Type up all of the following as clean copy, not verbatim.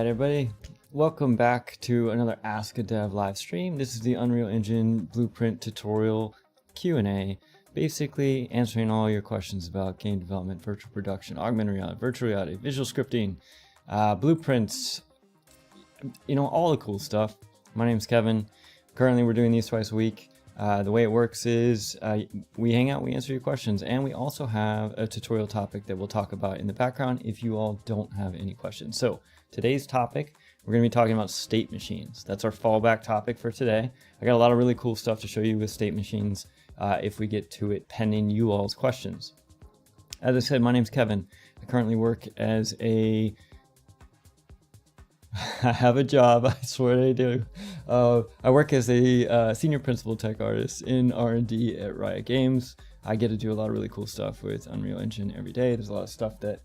Alright everybody, welcome back to another Ask a Dev live stream. This is the Unreal Engine Blueprint tutorial Q&A, basically answering all your questions about game development, virtual production, augmented reality, virtual reality, visual scripting, blueprints, all the cool stuff. My name's Kevin. Currently we're doing these twice a week. The way it works is we hang out, we answer your questions, and we also have a tutorial topic that we'll talk about in the background if you all don't have any questions. So today's topic, we're going to be talking about state machines. That's our fallback topic for today. I got a lot of really cool stuff to show you with state machines if we get to it, pending you all's questions. As I said, my name's Kevin. I currently work as I have a job, I swear I do. I work as a senior principal tech artist in R&D at Riot Games. I get to do a lot of really cool stuff with Unreal Engine every day. There's a lot of stuff that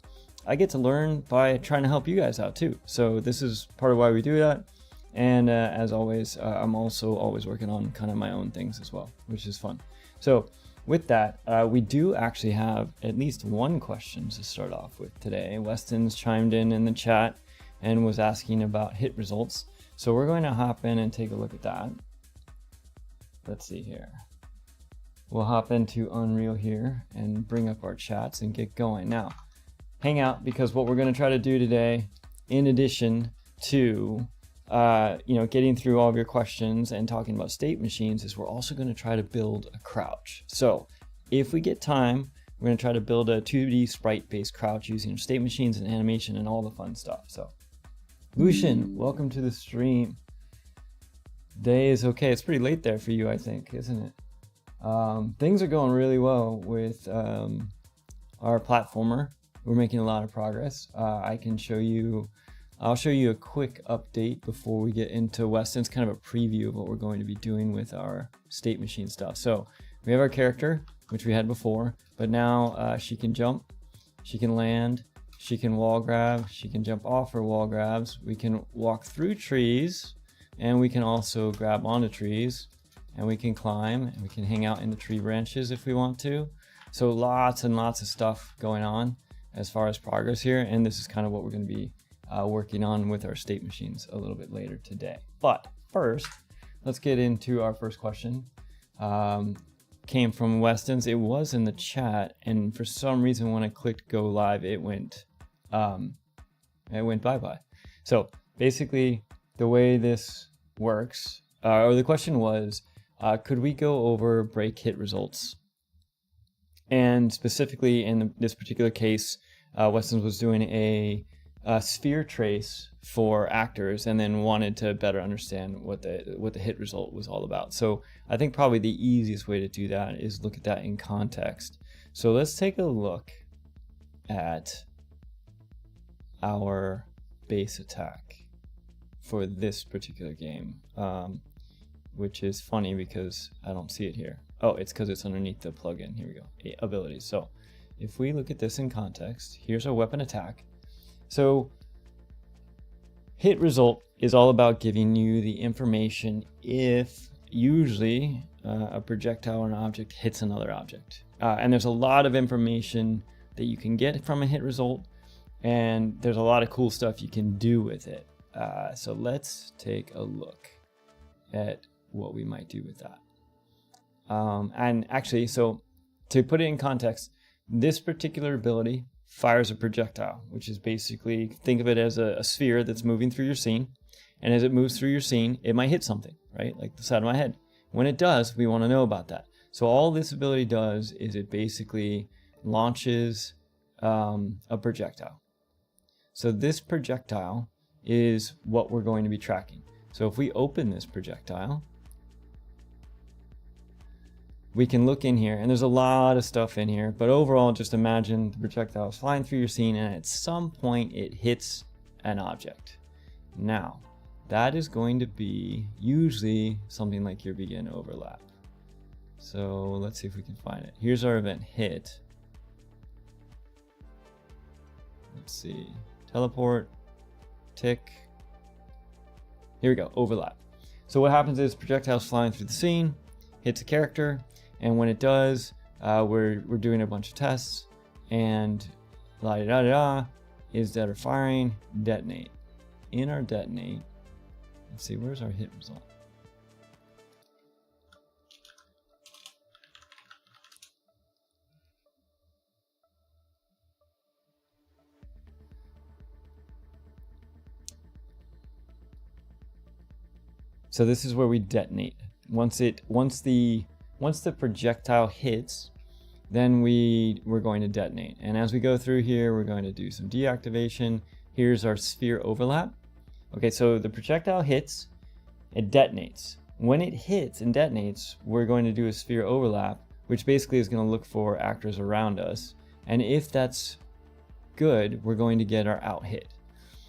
I get to learn by trying to help you guys out too. So this is part of why we do that. And as always, I'm also always working on kind of my own things as well, which is fun. So with that, we do actually have at least one question to start off with today. Weston's chimed in the chat and was asking about hit results. So we're going to hop in and take a look at that. Let's see here. We'll hop into Unreal here and bring up our chats and get going. Now, hang out, because what we're going to try to do today, in addition to getting through all of your questions and talking about state machines, is we're also going to try to build a crouch. So if we get time, we're going to try to build a 2D sprite-based crouch using state machines and animation and all the fun stuff. So Lucian, welcome to the stream. Day is okay. It's pretty late there for you, I think, isn't it? Things are going really well with our platformer. We're making a lot of progress. I'll show you a quick update before we get into Weston's kind of a preview of what we're going to be doing with our state machine stuff. So we have our character, which we had before, but now she can jump, she can land, she can wall grab, she can jump off her wall grabs, we can walk through trees, and we can also grab onto trees, and we can climb, and we can hang out in the tree branches if we want to. So lots and lots of stuff going on as far as progress here, and this is kind of what we're going to be working on with our state machines a little bit later today. But first, let's get into our first question. Came from Weston's. It was in the chat, and for some reason when I clicked go live, it went bye-bye. So basically the way this works, or the question was, could we go over break hit results? And specifically in this particular case, Weston was doing a sphere trace for actors and then wanted to better understand what the hit result was all about. So I think probably the easiest way to do that is look at that in context. So let's take a look at our base attack for this particular game, which is funny because I don't see it here. Oh, it's because it's underneath the plugin. Here we go, abilities. So if we look at this in context, here's our weapon attack. So hit result is all about giving you the information if usually a projectile or an object hits another object. And there's a lot of information that you can get from a hit result, and there's a lot of cool stuff you can do with it. So let's take a look at what we might do with that. And actually, so to put it in context, this particular ability fires a projectile, which is basically, think of it as a sphere that's moving through your scene. And as it moves through your scene, it might hit something, right? Like the side of my head. When it does, we want to know about that. So all this ability does is it basically launches a projectile. So this projectile is what we're going to be tracking. So if we open this projectile, we can look in here, and there's a lot of stuff in here, but overall, just imagine the projectile is flying through your scene, and at some point it hits an object. Now, that is going to be usually something like your begin overlap. So let's see if we can find it. Here's our event hit. Let's see, teleport, tick. Here we go, overlap. So what happens is projectile's flying through the scene, hits a character, and when it does, we're doing a bunch of tests, and la da da da is that are firing, detonate. in our detonate, let's see, where's our hit result? So this is where we detonate. Once the projectile hits, then we're going to detonate. And as we go through here, we're going to do some deactivation. Here's our sphere overlap. Okay, so the projectile hits, it detonates. When it hits and detonates, we're going to do a sphere overlap, which basically is going to look for actors around us. And if that's good, we're going to get our out hit.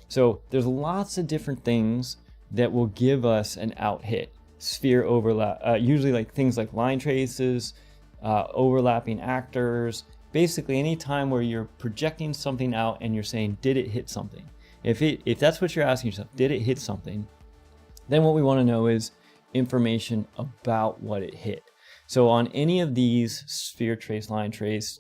So there's lots of different things that will give us an out hit. Sphere overlap, usually like things like line traces, overlapping actors, basically any time where you're projecting something out and you're saying, did it hit something? If that's what you're asking yourself, did it hit something? Then what we want to know is information about what it hit. So on any of these sphere trace, line trace,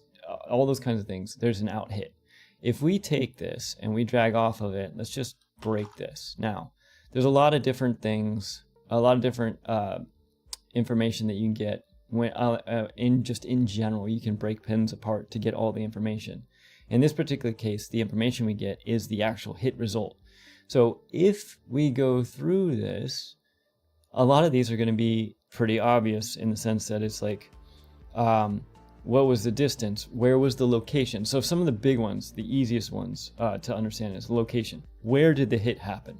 all those kinds of things, there's an out hit. If we take this and we drag off of it, let's just break this. Now, there's a lot of different things, a lot of different information that you can get when in general. You can break pins apart to get all the information. In this particular case, the information we get is the actual hit result. So if we go through this, a lot of these are going to be pretty obvious in the sense that it's like, what was the distance? Where was the location? So some of the big ones, the easiest ones to understand is location. Where did the hit happen?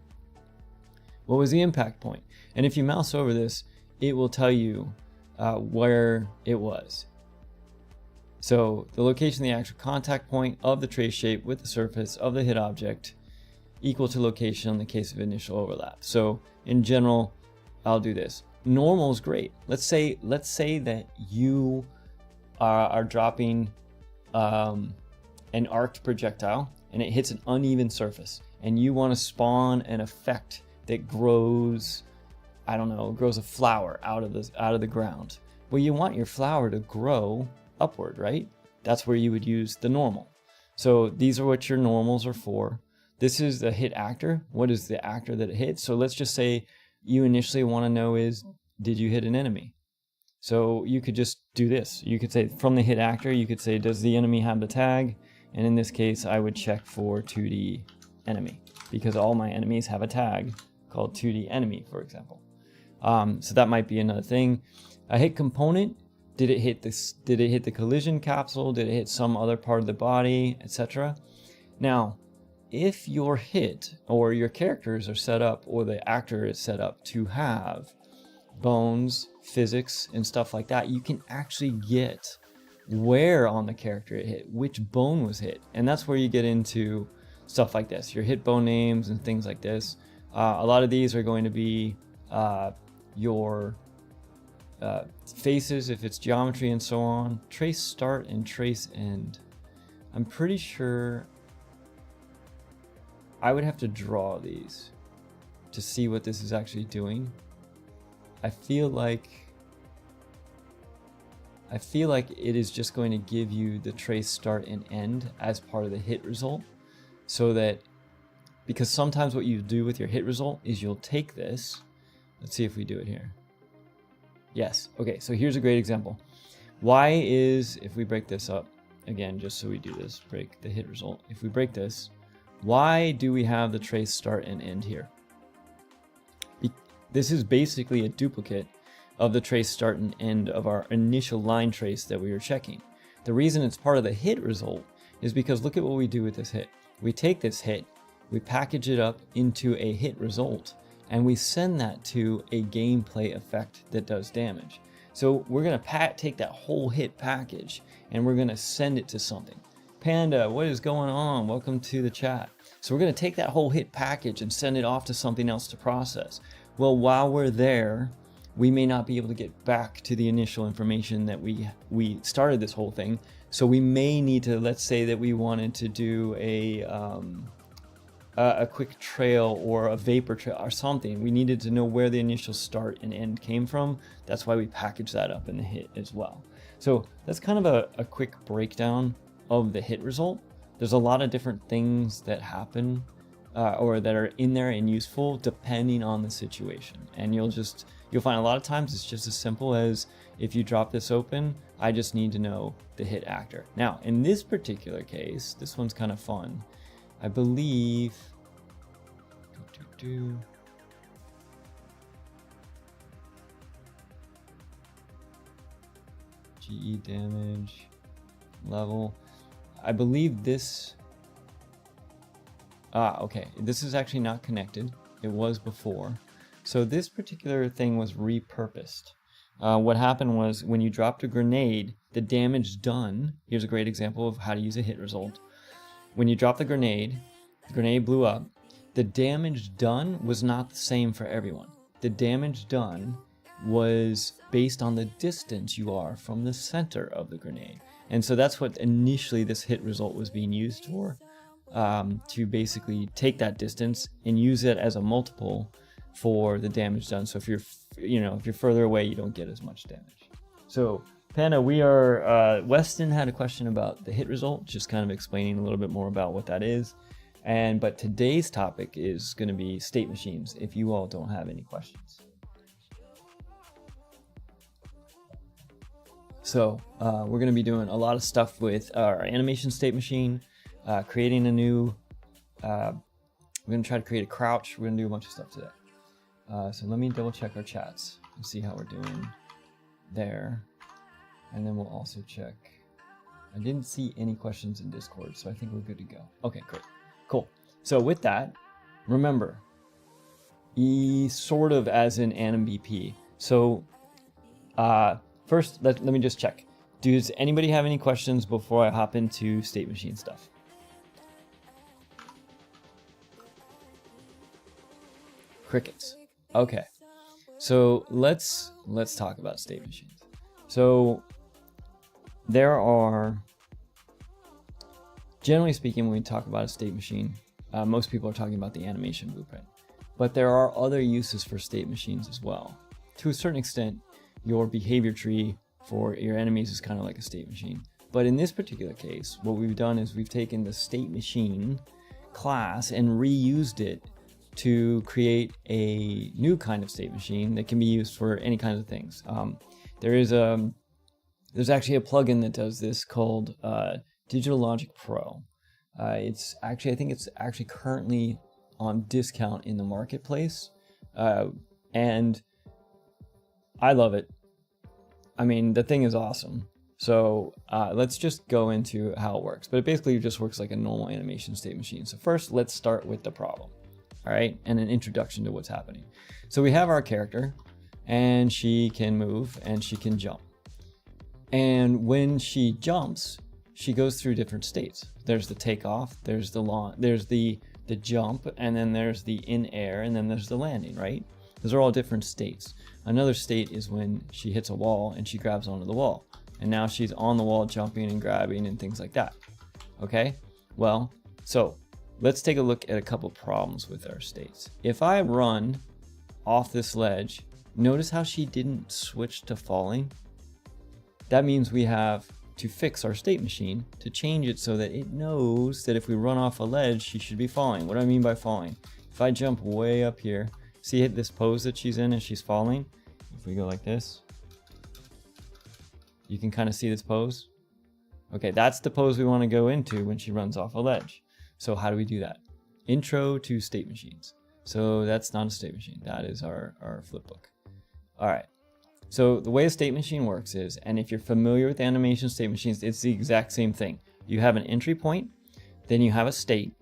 What was the impact point? And if you mouse over this, it will tell you where it was. So the location, the actual contact point of the trace shape with the surface of the hit object equal to location in the case of initial overlap. So in general, I'll do this. Normal is great. Let's say that you are dropping an arced projectile and it hits an uneven surface, and you want to spawn an effect that grows, I don't know, grows a flower out of the ground. Well, you want your flower to grow upward, right? That's where you would use the normal. So these are what your normals are for. This is the hit actor. What is the actor that it hits? So let's just say you initially want to know is, did you hit an enemy? So you could just do this. You could say from the hit actor, you could say, does the enemy have the tag? And in this case, I would check for 2D enemy because all my enemies have a tag called 2D enemy, for example. So that might be another thing. A hit component, did it hit this? Did it hit the collision capsule? Did it hit some other part of the body, etc.? Now, if your hit or your characters are set up, or the actor is set up to have bones, physics, and stuff like that, you can actually get where on the character it hit, which bone was hit. And that's where you get into stuff like this, your hit bone names and things like this. A lot of these are going to be your faces, if it's geometry and so on. Trace start and trace end. I'm pretty sure I would have to draw these to see what this is actually doing. I feel like it is just going to give you the trace start and end as part of the hit result, so that, because sometimes what you do with your hit result is you'll take this. Let's see if we do it here. Yes. Okay, so here's a great example. Why is, if we break this up again, just so we do this, break the hit result. If we break this, why do we have the trace start and end here? This is basically a duplicate of the trace start and end of our initial line trace that we were checking. The reason it's part of the hit result is because look at what we do with this hit. We take this hit, we package it up into a hit result, and we send that to a gameplay effect that does damage. So we're going to take that whole hit package and we're going to send it to something. Panda, what is going on? Welcome to the chat. So we're going to take that whole hit package and send it off to something else to process. Well, while we're there, we may not be able to get back to the initial information that we started this whole thing. So we may need to, let's say that we wanted to do a quick trail or a vapor trail or something. We needed to know where the initial start and end came from. That's why we package that up in the hit as well. So that's kind of a quick breakdown of the hit result. There's a lot of different things that happen or that are in there and useful depending on the situation. And you'll find a lot of times it's just as simple as, if you drop this open, I just need to know the hit actor. Now, in this particular case, this one's kind of fun. I believe, GE damage level. I believe this, okay, this is actually not connected. It was before. So this particular thing was repurposed. What happened was, when you dropped a grenade, the damage done, here's a great example of how to use a hit result. When you drop the grenade blew up. The damage done was not the same for everyone. The damage done was based on the distance you are from the center of the grenade. And so that's what initially this hit result was being used for, to basically take that distance and use it as a multiple for the damage done. So if you're further away, you don't get as much damage. So Panda, Weston had a question about the hit result, just kind of explaining a little bit more about what that is. But today's topic is going to be state machines, if you all don't have any questions. So we're going to be doing a lot of stuff with our animation state machine, creating a new, we're going to try to create a crouch. We're going to do a bunch of stuff today. So let me double check our chats and see how we're doing there. And then we'll also check. I didn't see any questions in Discord, so I think we're good to go. Okay, great. Cool. So with that, remember, sort of as in Anim BP. So first, let me just check. Does anybody have any questions before I hop into state machine stuff? Crickets. Okay. So let's talk about state machines. So there are, generally speaking, when we talk about a state machine, most people are talking about the animation blueprint. But there are other uses for state machines as well. To a certain extent, your behavior tree for your enemies is kind of like a state machine. But in this particular case, what we've done is we've taken the state machine class and reused it to create a new kind of state machine that can be used for any kinds of things. There's actually a plugin that does this called Digital Logic Pro. I think it's actually currently on discount in the marketplace, and I love it. I mean, the thing is awesome. So let's just go into how it works. But it basically just works like a normal animation state machine. So first, let's start with the problem. All right, and an introduction to what's happening. So we have our character, and she can move and she can jump. And when she jumps, she goes through different states. There's the takeoff, there's the jump, and then there's the in air, and then there's the landing, right? Those are all different states. Another state is when she hits a wall and she grabs onto the wall. And now she's on the wall jumping and grabbing and things like that. Okay, well, so let's take a look at a couple problems with our states. If I run off this ledge, notice how she didn't switch to falling? That means we have to fix our state machine to change it so that it knows that if we run off a ledge, she should be falling. What do I mean by falling? If I jump way up here, see this pose that she's in as she's falling? If we go like this, you can kind of see this pose. Okay, that's the pose we want to go into when she runs off a ledge. So how do we do that? Intro to state machines. So that's not a state machine. That is our flipbook. All right. So the way a state machine works is, and if you're familiar with animation state machines, it's the exact same thing. You have an entry point, then you have a state,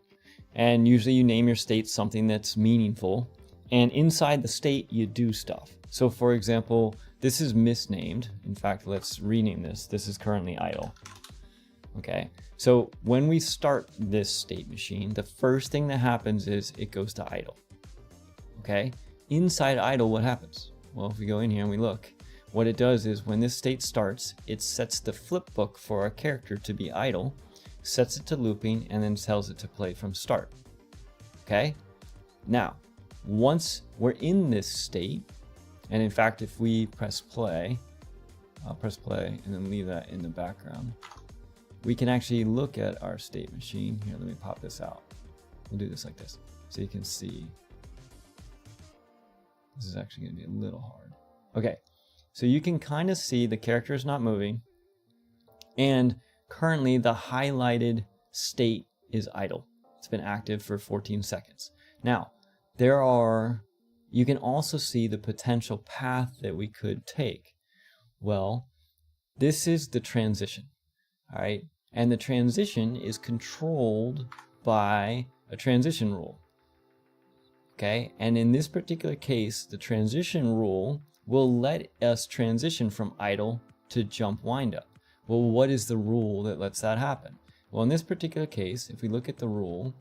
and usually you name your state something that's meaningful. And inside the state, you do stuff. So for example, this is misnamed. In fact, let's rename this. This is currently idle. Okay, so when we start this state machine, the first thing that happens is it goes to idle. Okay, inside idle, what happens? Well, if we go in here and we look, what it does is when this state starts, it sets the flipbook for our character to be idle, sets it to looping, and then tells it to play from start. Okay, now, once we're in this state, and in fact, if we press play, I'll press play and then leave that in the background, we can actually look at our state machine. Here, let me pop this out. We'll do this like this. so you can see. This is actually going to be a little hard. Okay, so you can kind of see the character is not moving, and currently the highlighted state is idle. It's been active for 14 seconds. Now, you can also see the potential path that we could take. Well, this is the transition, all right? And the transition is controlled by a transition rule, okay? And in this particular case, the transition rule will let us transition from idle to jump windup. Well, what is the rule that lets that happen? Well, in this particular case, if we look at the rule,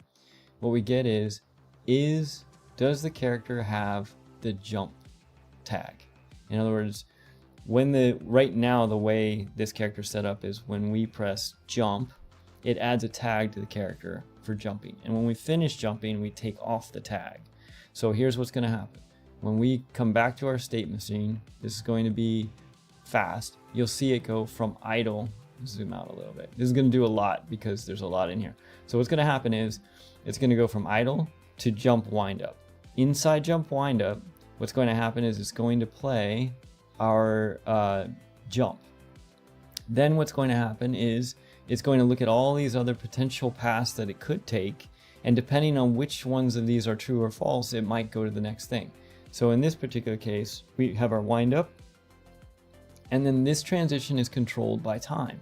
what we get is does the character have the jump tag? In other words, right now the way this character is set up is when we press jump, it adds a tag to the character for jumping. And when we finish jumping, we take off the tag. So here's what's going to happen. When we come back to our state machine, this is going to be fast. You'll see it go from idle. Zoom out a little bit. This is going to do a lot because there's a lot in here. So what's going to happen is it's going to go from idle to jump windup. Inside jump windup, what's going to happen is it's going to play our jump. Then what's going to happen is it's going to look at all these other potential paths that it could take, and depending on which ones of these are true or false, it might go to the next thing. So in this particular case, we have our windup, and then this transition is controlled by time.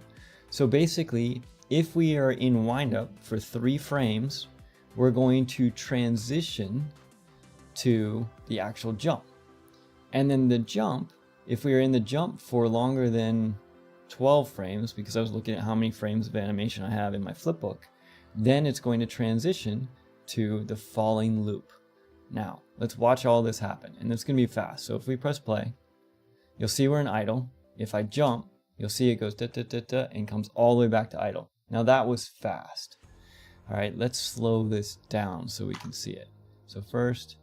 So basically, if we are in windup for 3 frames, we're going to transition to the actual jump. And then the jump, if we are in the jump for longer than 12 frames, because I was looking at how many frames of animation I have in my flipbook, then it's going to transition to the falling loop. Now, let's watch all this happen, and it's going to be fast. So if we press play, you'll see we're in idle. If I jump, you'll see it goes da da da da and comes all the way back to idle. Now that was fast. All right, let's slow this down so we can see it. So first,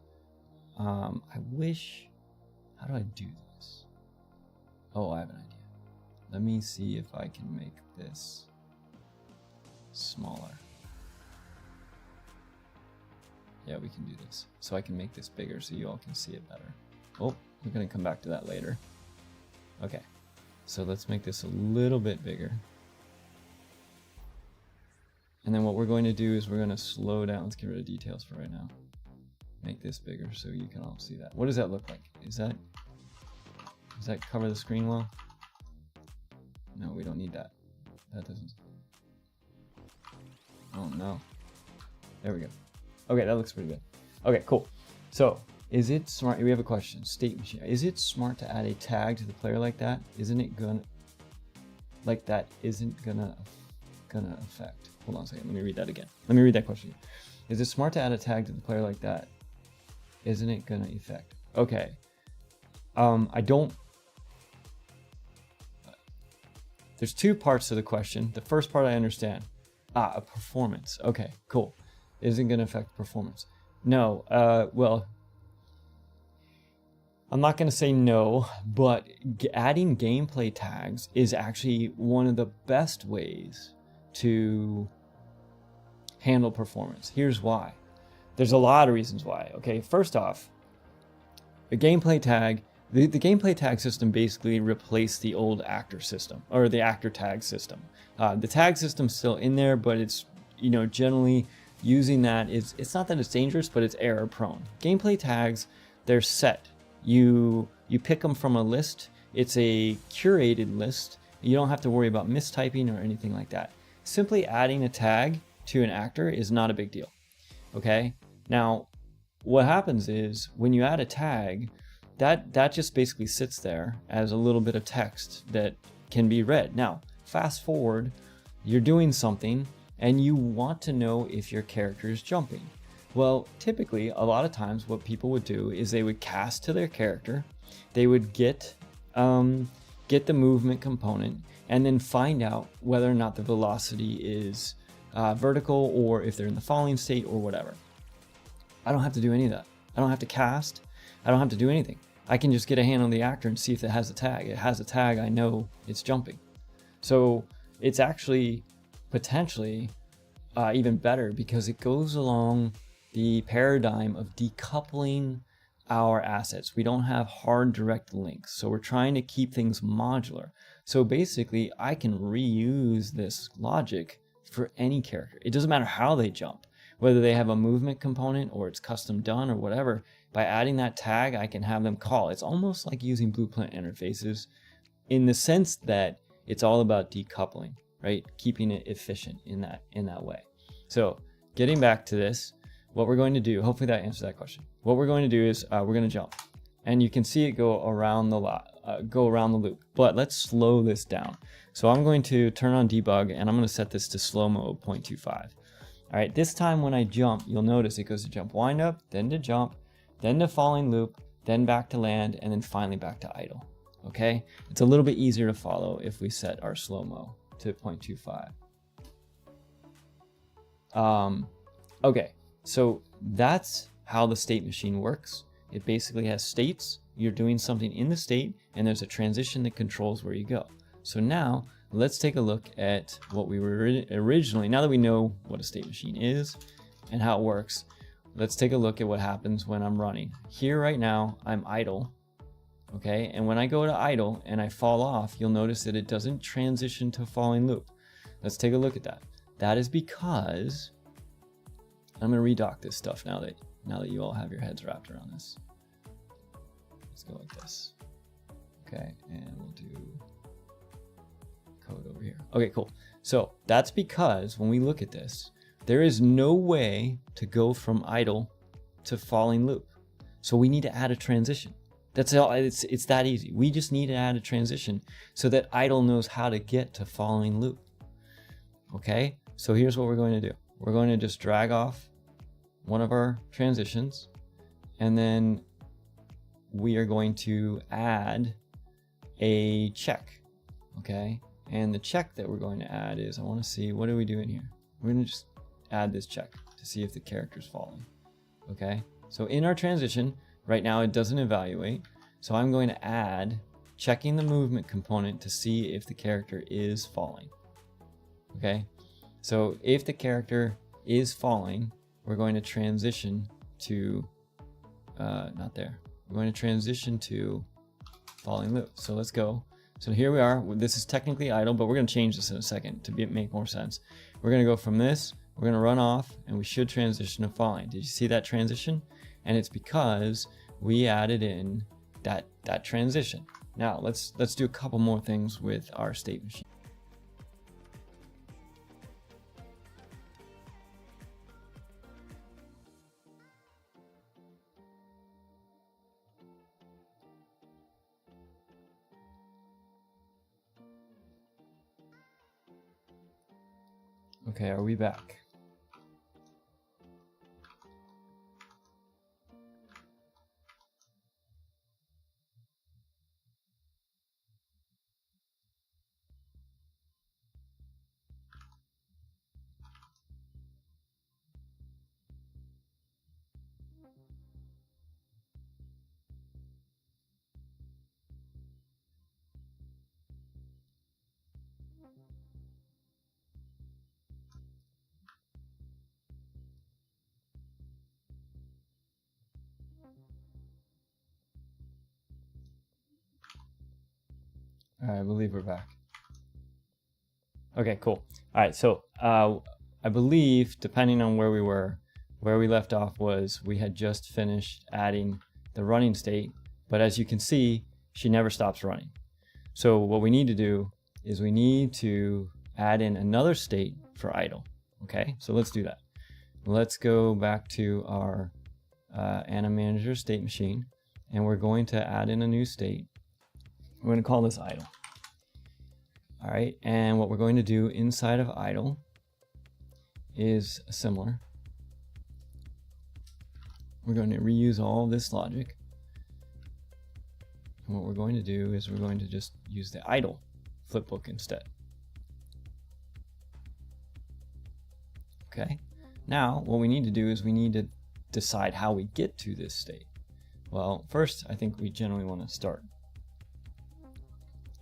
how do I do this? Oh, I have an idea. Let me see if I can make this smaller. Yeah, we can do this. So I can make this bigger so you all can see it better. Oh, we're gonna come back to that later. Okay, so let's make this a little bit bigger. And then what we're going to do is we're going to slow down. Let's get rid of details for right now. Make this bigger so you can all see that. What does that look like? Does that cover the screen well? No, we don't need that. That doesn't. Oh no. There we go. Okay, that looks pretty good. Okay, cool. So, is it smart? We have a question. State machine. Is it smart to add a tag to the player like that? Isn't it gonna affect? Hold on a second. Let me read that again. Let me read that question. Is it smart to add a tag to the player like that? Isn't it gonna affect? Okay. I don't. There's 2 parts to the question. The first part I understand. A performance. Okay, cool. Isn't gonna affect performance. No. Well, I'm not going to say no, but adding gameplay tags is actually one of the best ways to handle performance. Here's why. There's a lot of reasons why. Okay, first off, a gameplay tag, the gameplay tag system basically replaced the old actor system, or the actor tag system. The tag system's still in there, but it's, generally using that it's not that it's dangerous, but it's error prone. Gameplay tags, they're set. You pick them from a list. It's a curated list. You don't have to worry about mistyping or anything like that. Simply adding a tag to an actor is not a big deal. Okay? Now, what happens is when you add a tag, that just basically sits there as a little bit of text that can be read. Now, fast forward, you're doing something and you want to know if your character is jumping. Well, typically, a lot of times what people would do is they would cast to their character, they would get the movement component, and then find out whether or not the velocity is vertical or if they're in the falling state or whatever. I don't have to do any of that. I don't have to cast. I don't have to do anything. I can just get a hand on the actor and see if it has a tag. It has a tag, I know it's jumping. So it's actually potentially even better because it goes along the paradigm of decoupling our assets. We don't have hard direct links, so we're trying to keep things modular. So basically, I can reuse this logic for any character. It doesn't matter how they jump, whether they have a movement component or it's custom done or whatever. By adding that tag, I can have them call. It's almost like using Blueprint interfaces in the sense that it's all about decoupling, right? Keeping it efficient in that way. So getting back to this, what we're going to do, hopefully that answers that question. What we're going to do is we're going to jump, and you can see it go around the loop. But let's slow this down. So I'm going to turn on debug, and I'm going to set this to slow mode 0.25. All right, this time when I jump, you'll notice it goes to jump wind up, then to jump, then to falling loop, then back to land, and then finally back to idle. Okay, it's a little bit easier to follow if we set our slow-mo to 0.25. Okay, so that's how the state machine works. It basically has states. You're doing something in the state, and there's a transition that controls where you go. So now let's take a look at what we were originally, now that we know what a state machine is and how it works, let's take a look at what happens when I'm running. Here right now, I'm idle. Okay, and when I go to idle and I fall off, you'll notice that it doesn't transition to falling loop. Let's take a look at that. That is because I'm going to redock this stuff now that you all have your heads wrapped around this. Let's go like this. Okay, and we'll do code over here. Okay, cool. So that's because when we look at this, there is no way to go from idle to falling loop. So we need to add a transition. That's all. It's that easy. We just need to add a transition so that idle knows how to get to falling loop. Okay, so here's what we're going to do. We're going to just drag off one of our transitions, and then we are going to add a check. Okay, and the check that we're going to add is, I want to see, what are we doing here? We're going to just add this check to see if the character's falling. Okay, so in our transition, right now it doesn't evaluate, so I'm going to add checking the movement component to see if the character is falling. Okay, so if the character is falling, we're going to transition to, not there, we're going to transition to falling loop. So let's go. So here we are. This is technically idle, but we're going to change this in a second to make more sense. We're going to go from this, we're going to run off, and we should transition to falling. Did you see that transition? And it's because we added in that transition. Now let's do a couple more things with our state machine. Okay, are we back? All right, I believe we're back. Okay, cool. All right, so I believe, depending on where we were, where we left off was we had just finished adding the running state, but as you can see, she never stops running. So what we need to do is we need to add in another state for idle. Okay, so let's do that. Let's go back to our Anim Manager state machine, and we're going to add in a new state. We're going to call this idle. All right, and what we're going to do inside of idle is similar. We're going to reuse all this logic. And what we're going to do is we're going to just use the idle flipbook instead. Okay, now what we need to do is we need to decide how we get to this state. Well, first, I think we generally want to start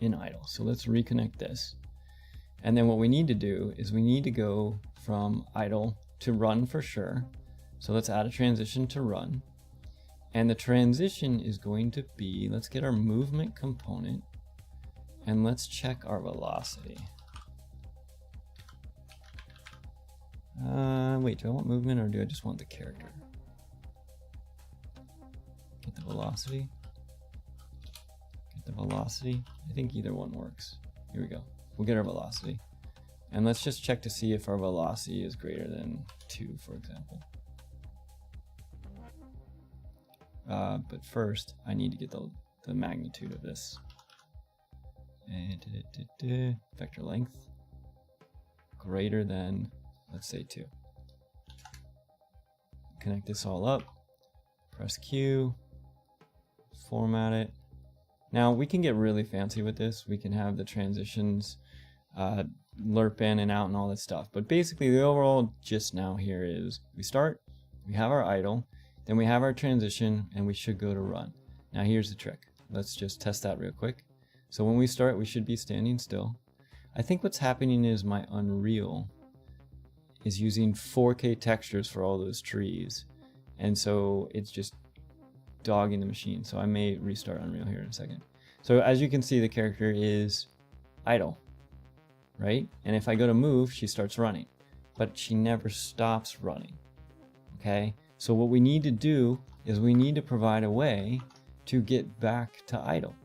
in idle. So let's reconnect this. And then what we need to do is we need to go from idle to run for sure. So let's add a transition to run. And the transition is going to be, let's get our movement component and let's check our velocity. Wait, do I want movement or do I just want the character? Get the velocity. Get the velocity. I think either one works. Here we go. We'll get our velocity. And let's just check to see if our velocity is greater than 2, for example. But first, I need to get the magnitude of this. And vector length greater than, let's say 2. Connect this all up. Press Q. Format it. Now we can get really fancy with this. We can have the transitions lerp in and out and all this stuff. But basically the overall gist now here is we start, we have our idle, then we have our transition, and we should go to run. Now here's the trick. Let's just test that real quick. So when we start, we should be standing still. I think what's happening is my Unreal is using 4K textures for all those trees. And so it's just dogging the machine. So I may restart Unreal here in a second. So as you can see, the character is idle, right? And if I go to move, she starts running, but she never stops running, okay? So what we need to do is we need to provide a way to get back to idle.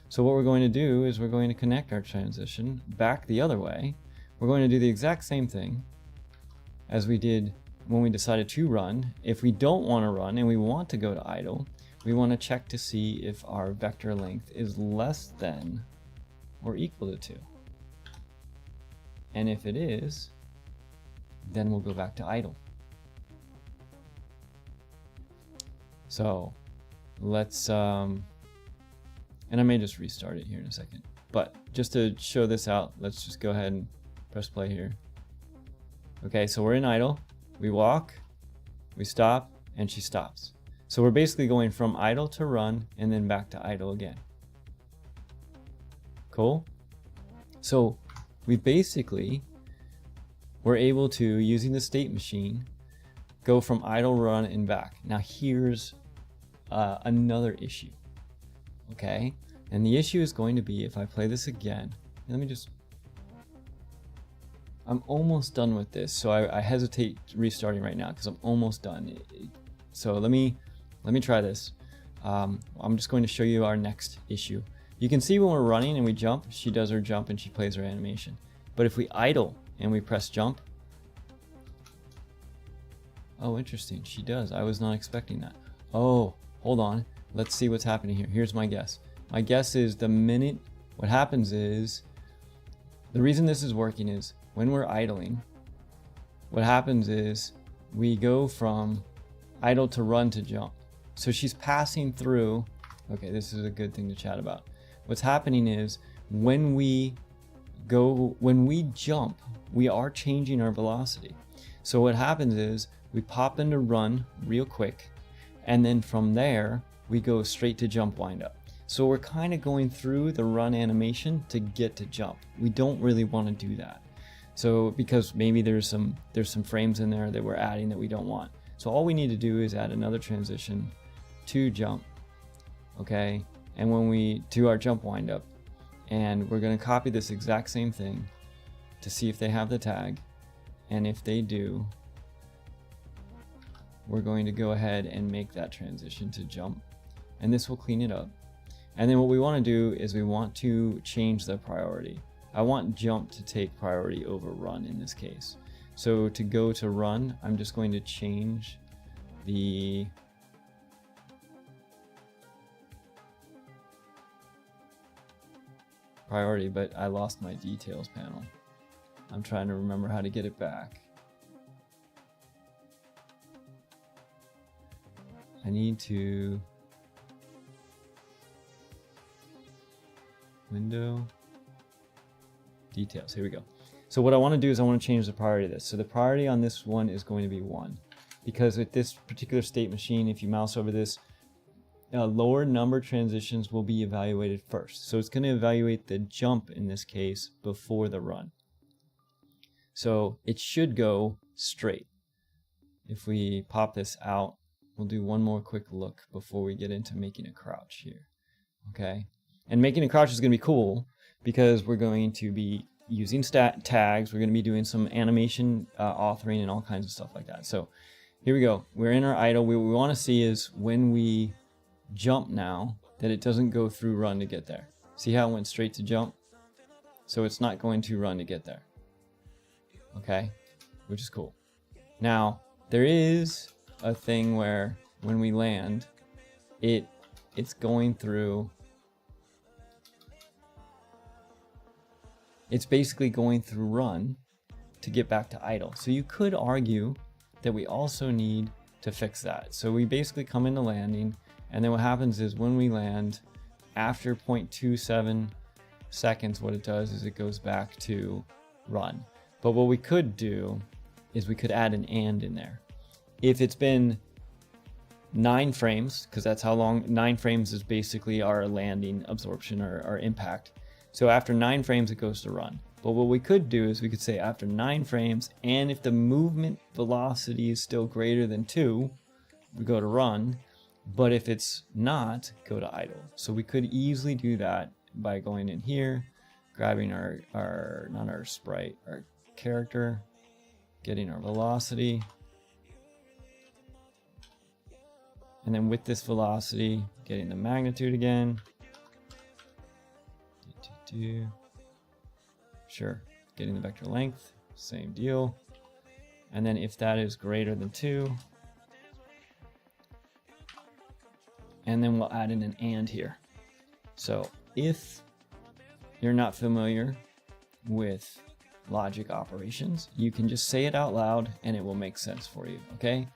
So what we're going to do is we're going to connect our transition back the other way. We're going to do the exact same thing as we did when we decided to run. If we don't want to run and we want to go to idle, we want to check to see if our vector length is less than or equal to 2. And if it is, then we'll go back to idle. So let's, and I may just restart it here in a second, but just to show this out, let's just go ahead and press play here. Okay, so we're in idle, we walk, we stop, and she stops. So we're basically going from idle to run and then back to idle again. Cool? So we basically were able to, using the state machine, go from idle, run, and back. Now here's another issue, okay? And the issue is going to be if I play this again. Let me just, I'm almost done with this, so I hesitate restarting right now because I'm almost done. So let me try this. I'm just going to show you our next issue. You can see when we're running and we jump, she does her jump and she plays her animation. But if we idle and we press jump, oh, interesting, she does. I was not expecting that. Oh, hold on. Let's see what's happening here. Here's my guess. My guess is the minute, what happens is, the reason this is working is when we're idling, what happens is we go from idle to run to jump. So she's passing through. Okay, this is a good thing to chat about. What's happening is when we jump, we are changing our velocity. So what happens is we pop into run real quick, and then from there we go straight to jump wind up. So we're kind of going through the run animation to get to jump. We don't really want to do that. So because maybe there's some frames in there that we're adding that we don't want. So all we need to do is add another transition to jump, okay? And when we do our jump wind up, and we're going to copy this exact same thing to see if they have the tag, and if they do, we're going to go ahead and make that transition to jump, and this will clean it up. And then what we want to do is we want to change the priority. I want jump to take priority over run in this case. So to go to run, I'm just going to change the priority, but I lost my details panel. I'm trying to remember how to get it back. I need to window details. Here we go. So what I want to do is I want to change the priority of this. So the priority on this one is going to be 1, because with this particular state machine, if you mouse over this, lower number transitions will be evaluated first. So it's going to evaluate the jump in this case before the run. So it should go straight. if we pop this out, we'll do one more quick look before we get into making a crouch here. Okay, and making a crouch is going to be cool because we're going to be using tags. We're going to be doing some animation authoring and all kinds of stuff like that. So here we go. We're in our idle. What we want to see is when we jump now, that it doesn't go through run to get there. See how it went straight to jump? So it's not going to run to get there. Okay, which is cool. Now, there is a thing where when we land, it's going through, it's basically going through run to get back to idle. So you could argue that we also need to fix that. So we basically come into landing, and then what happens is when we land, after 0.27 seconds, what it does is it goes back to run. But what we could do is we could add an and in there. If it's been 9 frames, because that's how long, 9 frames is basically our landing absorption or our impact. So after 9 frames, it goes to run. But what we could do is we could say after 9 frames, and if the movement velocity is still greater than 2, we go to run. But if it's not, go to idle. So we could easily do that by going in here, grabbing our not our sprite, our character, getting our velocity, and then with this velocity, getting the magnitude again. Sure, getting the vector length, same deal. And then if that is greater than 2, and then we'll add in an and here. So if you're not familiar with logic operations, you can just say it out loud and it will make sense for you, okay?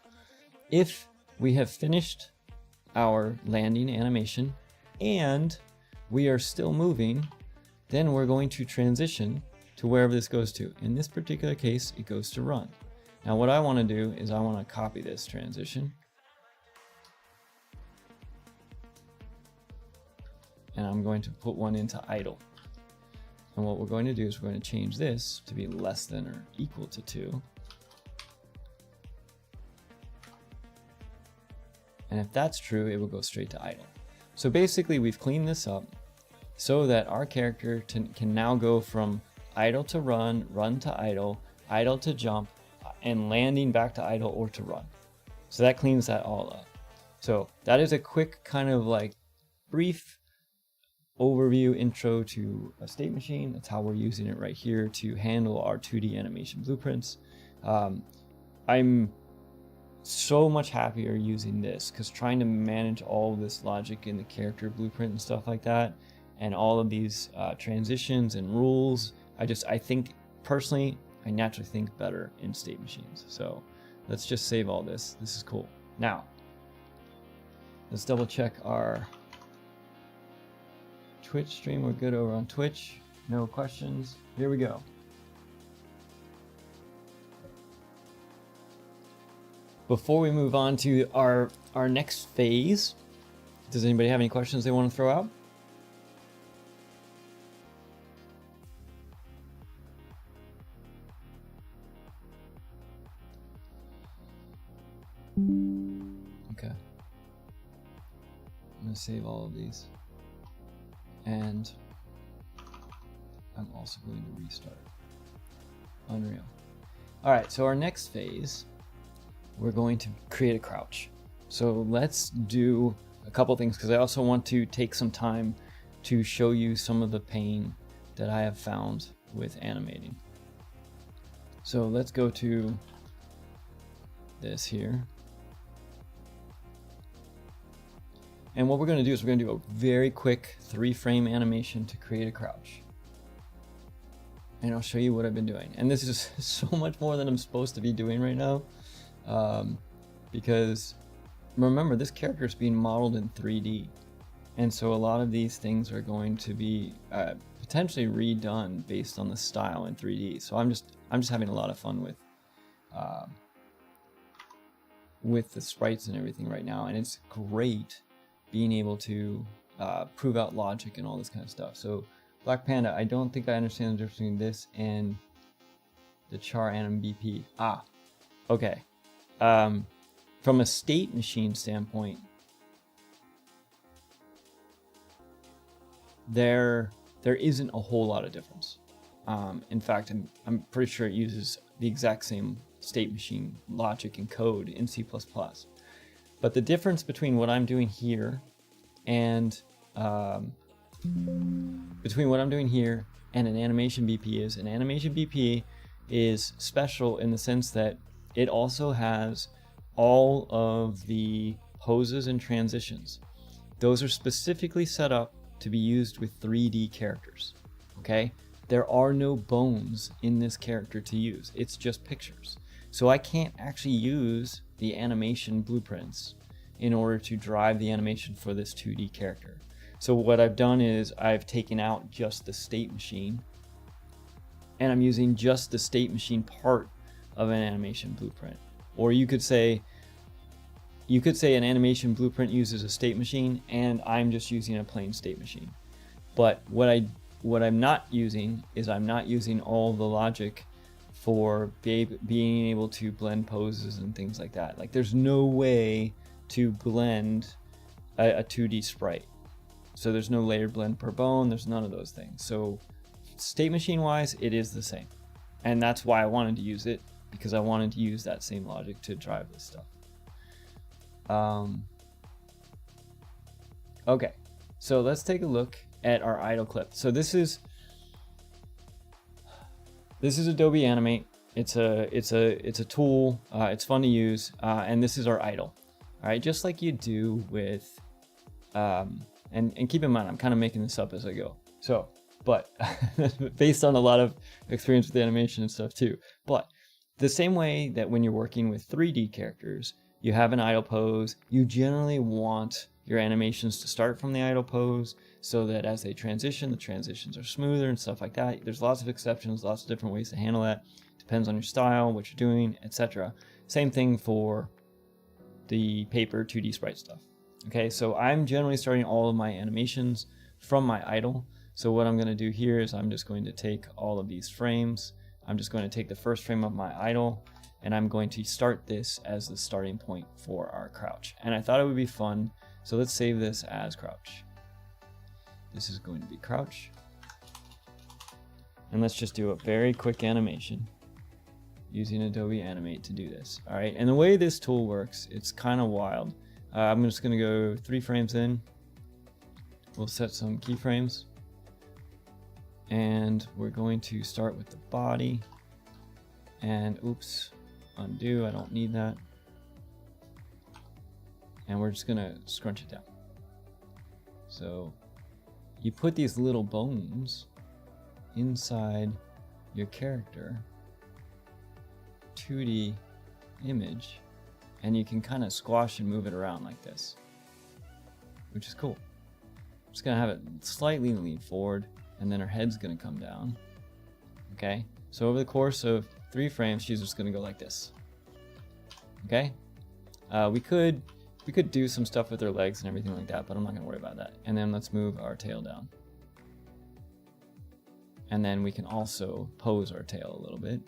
If we have finished our landing animation and we are still moving, then we're going to transition to wherever this goes to. In this particular case, it goes to run. Now what I want to do is I want to copy this transition, and I'm going to put one into idle. And what we're going to do is we're going to change this to be less than or equal to 2. And if that's true, it will go straight to idle. So basically we've cleaned this up so that our character can now go from idle to run, run to idle to jump, and landing back to idle or to run. So that cleans that all up. So that is a quick kind of like brief overview intro to a state machine. That's how we're using it right here to handle our 2D animation blueprints. I'm so much happier using this because trying to manage all this logic in the character blueprint and stuff like that, and all of these transitions and rules, I think personally, I naturally think better in state machines. So let's just save all this. This is cool. Now, let's double check our Twitch stream. We're good over on Twitch. No questions. Here we go. Before we move on to our next phase, does anybody have any questions they want to throw out? Okay. I'm going to save all of these. And I'm also going to restart. Unreal. All right, so our next phase, we're going to create a crouch. So let's do a couple things because I also want to take some time to show you some of the pain that I have found with animating. So let's go to this here. And what we're going to do is we're going to do a very quick 3-frame animation to create a crouch. And I'll show you what I've been doing. And this is so much more than I'm supposed to be doing right now. Because remember, this character is being modeled in 3D. And so a lot of these things are going to be potentially redone based on the style in 3D. So I'm just having a lot of fun with the sprites and everything right now. And it's great being able to prove out logic and all this kind of stuff. So Black Panda, I don't think I understand the difference between this and the Char Anim BP. Ah, okay. From a state machine standpoint, there isn't a whole lot of difference. In fact, I'm pretty sure it uses the exact same state machine logic and code in C++. But the difference between what I'm doing here and an animation BP is an animation BP is special in the sense that it also has all of the poses and transitions. Those are specifically set up to be used with 3D characters, okay? There are no bones in this character to use. It's just pictures. So I can't actually use the animation blueprints in order to drive the animation for this 2D character. So what I've done is I've taken out just the state machine, and I'm using just the state machine part of an animation blueprint. Or you could say an animation blueprint uses a state machine and I'm just using a plain state machine. But what I'm not using is I'm not using all the logic for being able to blend poses and things like that. Like there's no way to blend a 2D sprite. So there's no layered blend per bone, there's none of those things. So state machine wise, it is the same. And that's why I wanted to use it, because I wanted to use that same logic to drive this stuff. Okay, so let's take a look at our idle clip. So this is Adobe Animate. It's a tool. It's fun to use, and this is our idle. All right, just like you do with, and keep in mind, I'm kind of making this up as I go. So, but based on a lot of experience with animation and stuff too. But the same way that when you're working with 3D characters, you have an idle pose, you generally want your animations to start from the idle pose so that as they transition, the transitions are smoother and stuff like that. There's lots of exceptions, lots of different ways to handle that. Depends on your style, what you're doing, etc. Same thing for the paper 2D sprite stuff. Okay, so I'm generally starting all of my animations from my idle. So what I'm going to do here is I'm just going to take all of these frames. I'm just going to take the first frame of my idle, and I'm going to start this as the starting point for our crouch. And I thought it would be fun, so let's save this as crouch. This is going to be crouch. And let's just do a very quick animation using Adobe Animate to do this. All right, and the way this tool works, it's kind of wild. I'm just going to go 3 frames in. We'll set some keyframes. And we're going to start with the body. And oops, undo, I don't need that. And we're just going to scrunch it down. So you put these little bones inside your character 2D image, and you can kind of squash and move it around like this, which is cool. I'm just gonna have it slightly lean forward, and then her head's gonna come down. Okay, so over the course of 3 frames, she's just gonna go like this. Okay, we could do some stuff with her legs and everything like that, but I'm not gonna worry about that. And then let's move our tail down. And then we can also pose our tail a little bit.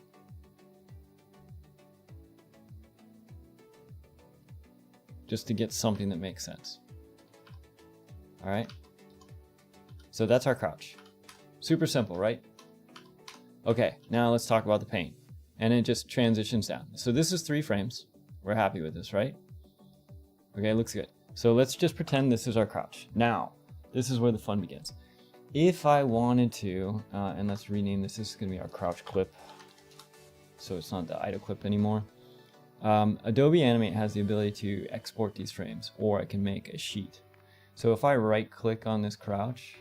Just to get something that makes sense. All right. So that's our crouch. Super simple, right? Okay, now let's talk about the paint. And it just transitions down. So this is 3 frames. We're happy with this, right? Okay, looks good. So let's just pretend this is our crouch. Now, this is where the fun begins. If I wanted to, and let's rename this, this is gonna be our crouch clip. So it's not the idle clip anymore. Adobe Animate has the ability to export these frames, or I can make a sheet. So if I right click on this crouch,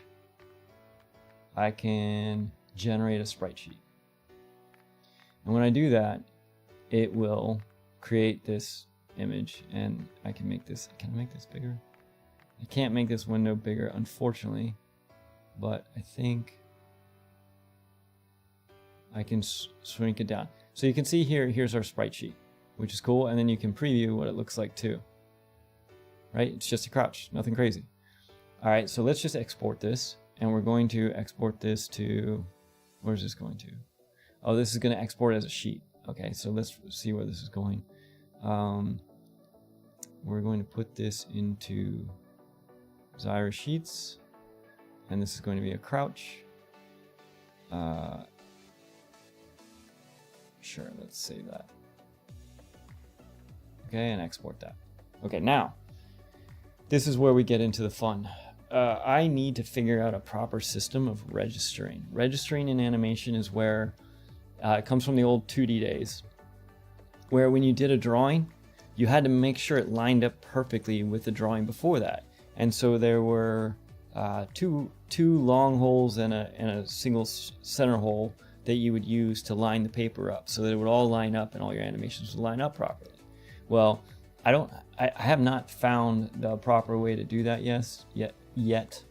I can generate a sprite sheet. And when I do that, it will create this image, and I can make this, can I make this bigger? I can't make this window bigger, unfortunately, but I think I can shrink it down. So you can see here, here's our sprite sheet, which is cool, and then you can preview what it looks like too. Right? It's just a crouch, nothing crazy. All right, so let's just export this, and we're going to export this to, where's this going to? Oh, this is going to export as a sheet. Okay, so let's see where this is going. We're going to put this into Zyra Sheets, and this is going to be a crouch. Sure, let's save that. Okay, and export that. Okay, now, this is where we get into the fun. I need to figure out a proper system of registering. Registering in animation is where it comes from the old 2D days, where when you did a drawing, you had to make sure it lined up perfectly with the drawing before that. And so there were two long holes and a single center hole that you would use to line the paper up so that it would all line up and all your animations would line up properly. Well, I have not found the proper way to do that yet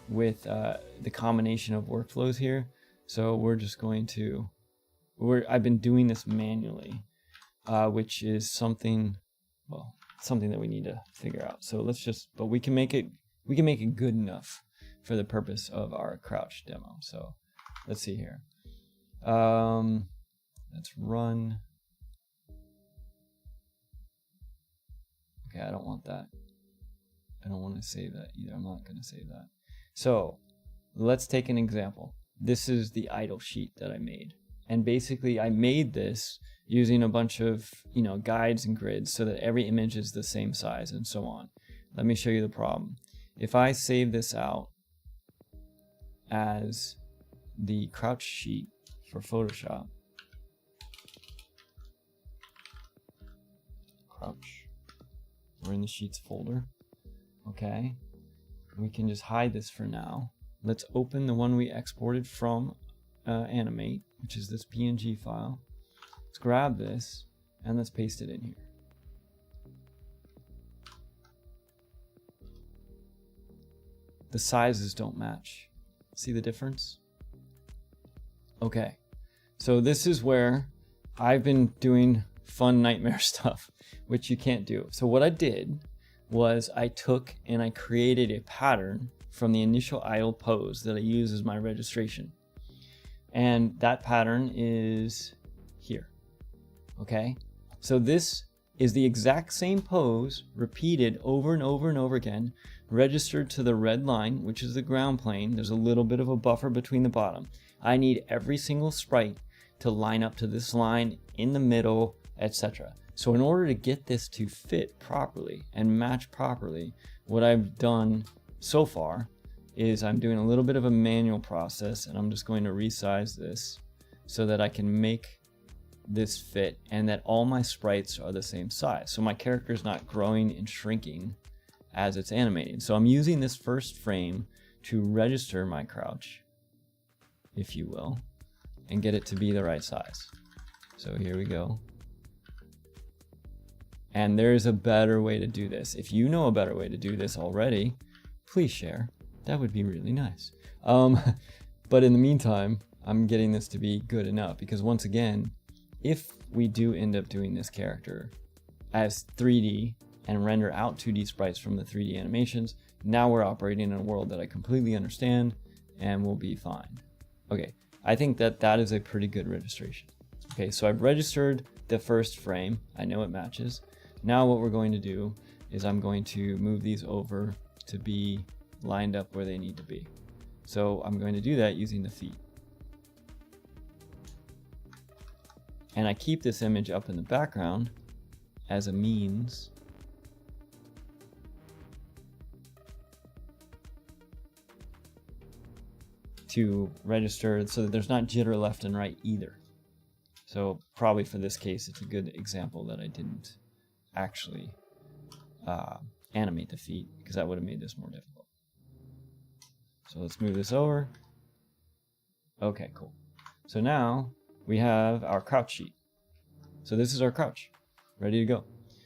with the combination of workflows here. So we're just going to, I've been doing this manually, which is something that we need to figure out. So but we can make it good enough for the purpose of our crouch demo. So let's see here. Let's run. Okay, I don't want that. I don't want to save that either. I'm not going to save that. So let's take an example. This is the idle sheet that I made. And basically I made this using a bunch of, guides and grids so that every image is the same size and so on. Let me show you the problem. If I save this out as the crouch sheet for Photoshop, crouch, we're in the sheets folder. Okay, we can just hide this for now. Let's open the one we exported from Animate, which is this PNG file. Let's grab this and let's paste it in here. The sizes don't match. See the difference? Okay, so this is where I've been doing fun nightmare stuff, which you can't do. So what I did was I took and I created a pattern from the initial idle pose that I use as my registration. And that pattern is here. Okay, so this is the exact same pose repeated over and over and over again, registered to the red line, which is the ground plane. There's a little bit of a buffer between the bottom. I need every single sprite to line up to this line in the middle, etc. So in order to get this to fit properly and match properly, what I've done so far is I'm doing a little bit of a manual process, and I'm just going to resize this so that I can make this fit and that all my sprites are the same size. So my character is not growing and shrinking as it's animating. So I'm using this first frame to register my crouch, if you will, and get it to be the right size. So here we go. And there's a better way to do this. If you know a better way to do this already, please share. That would be really nice. But in the meantime, I'm getting this to be good enough because once again, if we do end up doing this character as 3D and render out 2D sprites from the 3D animations, now we're operating in a world that I completely understand and will be fine. Okay, I think that is a pretty good registration. Okay, so I've registered the first frame. I know it matches. Now what we're going to do is I'm going to move these over to be lined up where they need to be. So I'm going to do that using the feet. And I keep this image up in the background as a means to register so that there's not jitter left and right either. So probably for this case, it's a good example that I didn't actually animate the feet because that would have made this more difficult. So let's move this over. Okay, cool. So now we have our crouch sheet. So this is our crouch, ready to go.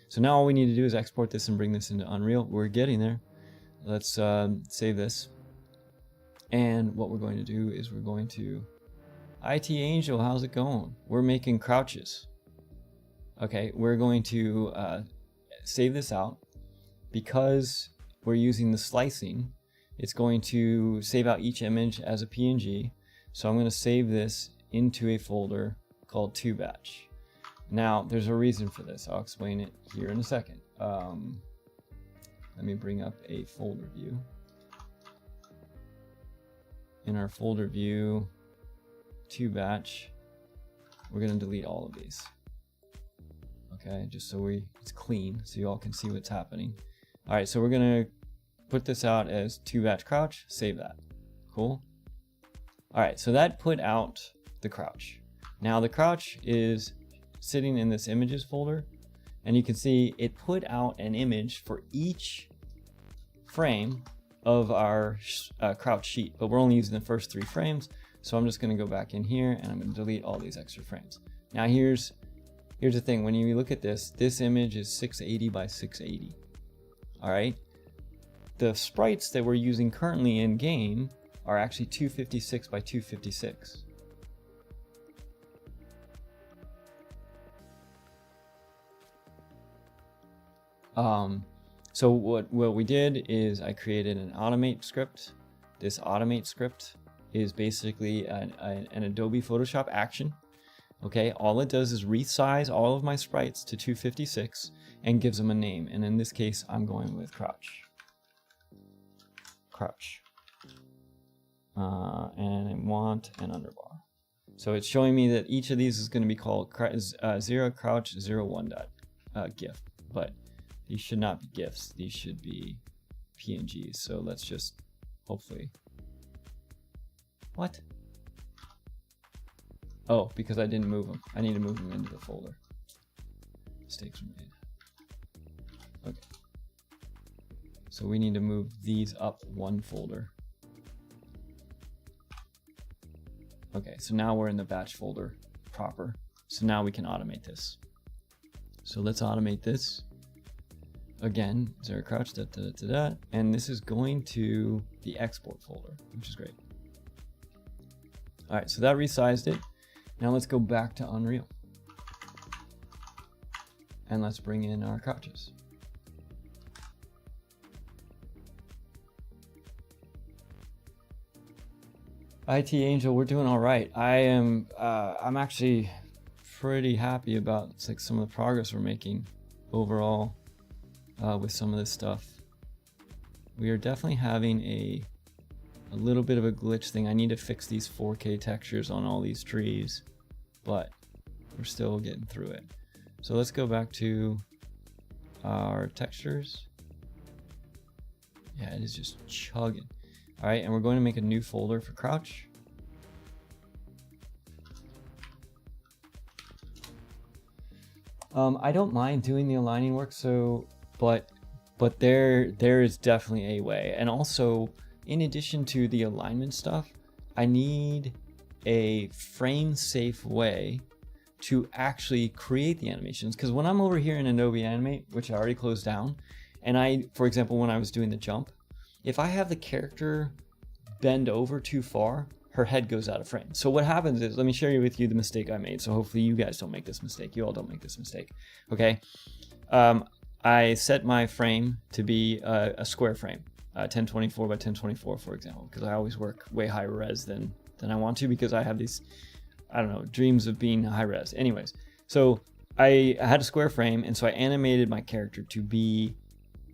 So now all we need to do is export this and bring this into Unreal. We're getting there. Let's save this. And what we're going to do is we're going to, IT Angel, how's it going? We're making crouches. Okay, we're going to save this out. Because we're using the slicing, it's going to save out each image as a PNG. So I'm going to save this into a folder called 2batch. Now, there's a reason for this. I'll explain it here in a second. Let me bring up a folder view. In our folder view, to batch, we're going to delete all of these. Okay, just so it's clean, so you all can see what's happening. All right, so we're going to put this out as to batch crouch, save that. Cool. All right, so that put out the crouch. Now the crouch is sitting in this images folder, and you can see it put out an image for each frame of our crouch sheet, but we're only using the first 3 frames. So I'm just going to go back in here and I'm going to delete all these extra frames. Now here's the thing. When you look at this image is 680 by 680. All right. The sprites that we're using currently in game are actually 256 by 256. So what we did is I created an automate script. This automate script is basically an Adobe Photoshop action. Okay, all it does is resize all of my sprites to 256 and gives them a name. And in this case, I'm going with crouch. Crouch. And I want an underbar. So it's showing me that each of these is going to be called 0 crouch 01 GIF, but these should not be GIFs. These should be PNGs. So let's just hopefully. What? Oh, because I didn't move them. I need to move them into the folder. Mistakes were made. Okay. So we need to move these up 1 folder. Okay, so now we're in the batch folder proper. So now we can automate this. So let's automate this. Again, 0 crouch, and this is going to the export folder, which is great. All right, so that resized it. Now let's go back to Unreal. And let's bring in our crouches. IT Angel, we're doing all right. I'm actually pretty happy about like some of the progress we're making overall with some of this stuff. We are definitely having a little bit of a glitch thing. I need to fix these 4K textures on all these trees, but we're still getting through it. So let's go back to our textures. Yeah, it is just chugging. All right, and we're going to make a new folder for crouch. I don't mind doing the aligning work, but there is definitely a way. And also, in addition to the alignment stuff, I need a frame-safe way to actually create the animations. Because when I'm over here in Adobe Animate, which I already closed down, and for example, when I was doing the jump, if I have the character bend over too far, her head goes out of frame. So what happens is, let me share with you the mistake I made. So hopefully you guys don't make this mistake. You all don't make this mistake. Okay. I set my frame to be a square frame, 1024 by 1024, for example, because I always work way higher res than I want to, because I have these, I don't know, dreams of being high res. Anyways, so I had a square frame, and so I animated my character to be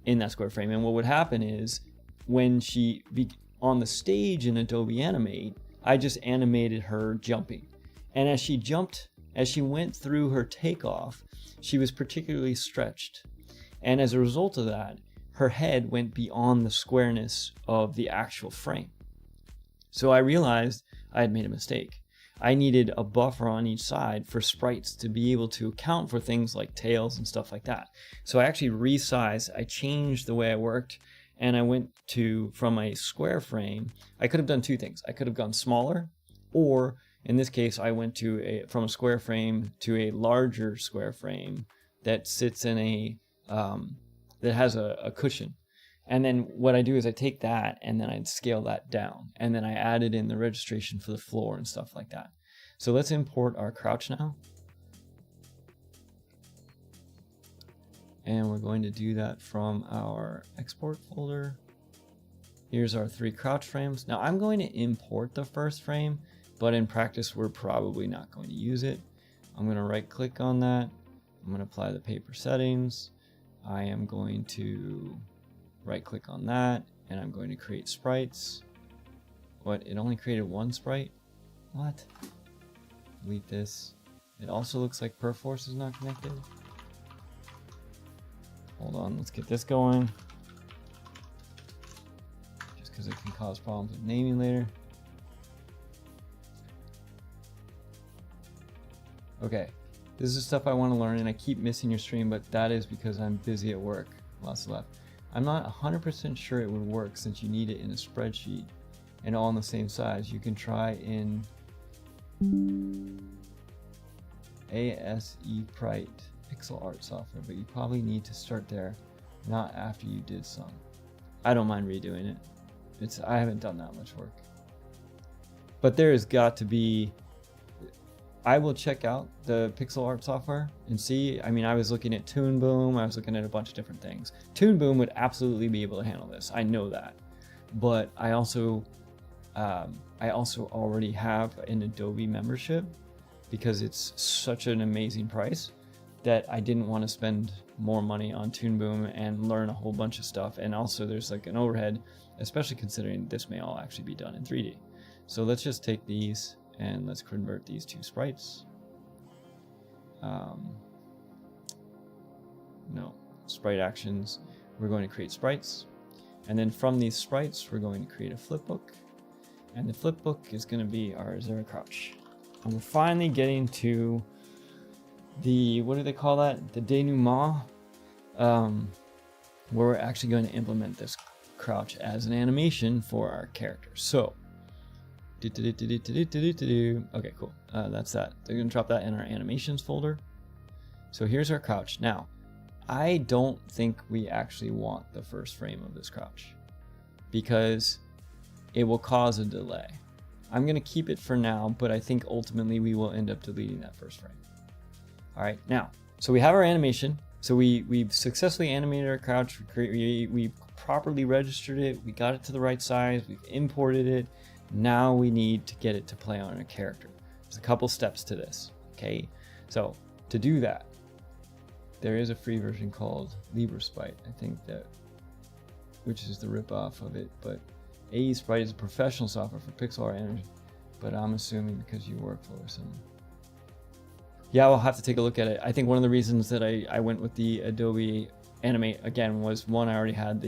in that square frame. And what would happen is, when she be on the stage in Adobe Animate, I just animated her jumping. And as she jumped, as she went through her takeoff, she was particularly stretched. And as a result of that, her head went beyond the squareness of the actual frame. So I realized I had made a mistake. I needed a buffer on each side for sprites to be able to account for things like tails and stuff like that. So I actually resized, I changed the way I worked, and I went from a square frame. I could have done 2 things. I could have gone smaller, or in this case, I went from a square frame to a larger square frame that sits in that has a cushion. And then what I do is I take that and then I'd scale that down, and then I added in the registration for the floor and stuff like that. So let's import our crouch now. And we're going to do that from our export folder. Here's our 3 crouch frames. Now I'm going to import the first frame, but in practice, we're probably not going to use it. I'm going to right click on that. I'm going to apply the paper settings. I am going to right click on that, and I'm going to create sprites. What? It only created one sprite? What? Delete this. It also looks like Perforce is not connected. Hold on, let's get this going. Just because it can cause problems with naming later. Okay, this is stuff I want to learn, and I keep missing your stream, but that is because I'm busy at work. Lots left. I'm not 100% sure it would work since you need it in a spreadsheet and all in the same size. You can try in Sprite pixel art software, but you probably need to start there, not after you did some. I don't mind redoing it. I haven't done that much work. But there has got to be, I will check out the pixel art software and see. I mean, I was looking at Toon Boom, I was looking at a bunch of different things. Toon Boom would absolutely be able to handle this. I know that. But I also already have an Adobe membership because it's such an amazing price that I didn't want to spend more money on Toon Boom and learn a whole bunch of stuff. And also there's like an overhead, especially considering this may all actually be done in 3D. So let's just take these and let's convert these to sprites. No, sprite actions. We're going to create sprites. And then from these sprites, we're going to create a flipbook. And the flipbook is going to be our zero crouch. And we're finally getting to the, what do they call that? The denouement, where we're actually going to implement this crouch as an animation for our character. So, okay, cool. That's that. They're going to drop that in our animations folder. So here's our crouch. Now, I don't think we actually want the first frame of this crouch because it will cause a delay. I'm going to keep it for now, but I think ultimately we will end up deleting that first frame. All right, now, so we have our animation. So we've successfully animated our crouch. We properly registered it. We got it to the right size. We've imported it. Now we need to get it to play on a character. There's a couple steps to this, okay? So to do that, there is a free version called Sprite, I think that, which is the ripoff of it, but Sprite is a professional software for pixel art animation, but I'm assuming because you work for some. Yeah, we'll have to take a look at it. I think one of the reasons that I went with the Adobe Animate again was one, I already had